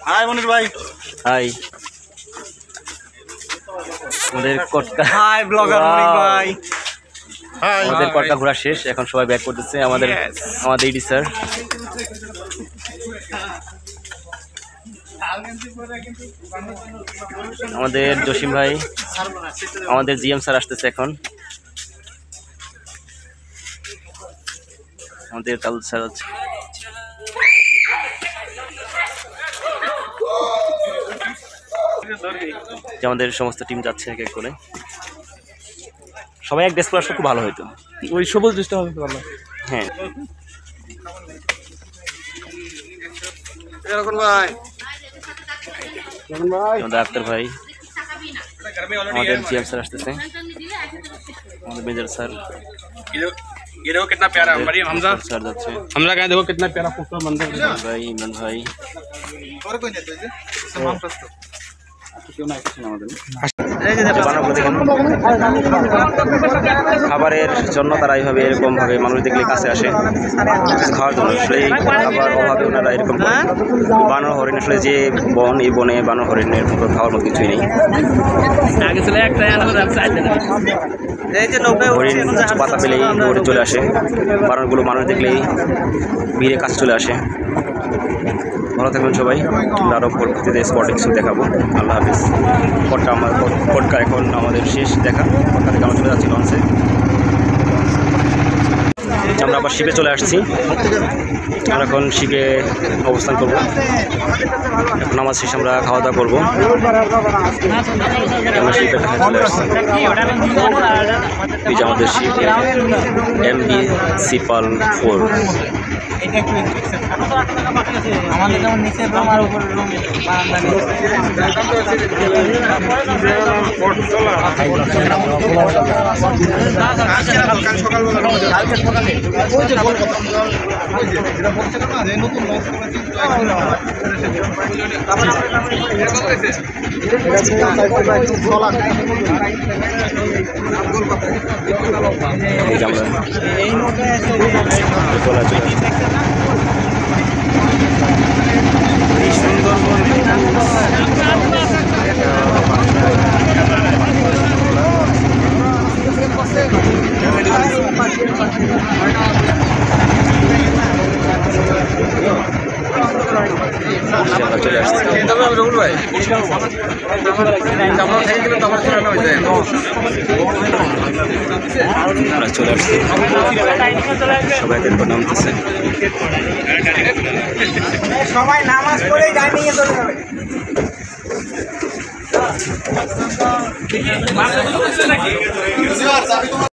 High মনির ভাই। High আমাদের Katka. High blogger মনির ভাই। আমাদের কটকা ঘোরা শেষ, এখন সবাই ব্যাক করতেছে। আমাদের ইডি স্যার, আমাদের জসিম ভাই, আমাদের জিএম স্যার আসতেছে এখন, আমাদের তালুদ স্যার আছে, আমাদের সমস্ত টিম যাচ্ছে এক এক করে। সবাই এক ড্রেস করে আসলে খুব ভালো হইতো। ওই সবুজ ড্রেসটা হবে ভালো। হ্যাঁ আমাদের আক্তার ভাই, আমাদের জিএম স্যার আসতেছে, আমাদের মেজর স্যার। ये देखो कितना प्यारा मरियम हमजा স্যার যাচ্ছে, हमजा का देखो कितना प्यारा खूबसूरत मंदिर है। ভাই ইমরান ভাই। और कोई नहीं है सामान प्रस्तुत খাবারের জন্য তারা এইভাবে এরকম ভাবে মানুষ দেখলে কাছে আসে খাওয়ার জন্য। সেই খাবার অভাবে ওনারা এরকম বানর হরিণ, আসলে যে বন, এই বনে বানর হরিণের মতো খাওয়ার মতো কিছুই নেই। হরিণ পাতা পেলেই দৌড়ে চলে আসে, বানরগুলো মানুষ দেখলেই ভিড়ে কাছে চলে আসে। ভালো থাকবেন সবাই, আরও পরবর্তীতে স্পটে কিছু দেখাবো। আল্লাহ হাফিজ। কটকা এখন আমাদের শেষ দেখা। কটকা থেকে আমরা চলে যাচ্ছি লঞ্চে। আমরা আবার শিপে চলে আসছি, আমরা এখন শিপে অবস্থান করবো। এখন নামাজ শেষে আমরা খাওয়া দাওয়া করবো। আমরা শিপের কাছে চলে আসছি। এই যে আমাদের শিপ MV সিপাল 4। আমাদের যেমন নিচের রুম আর উপরের রুম চলে আসছে। চলে আসছে, সবাই এরপর নামতেছে। সবাই নামাজ পড়ে ডাইনিং এ চলে যাবে।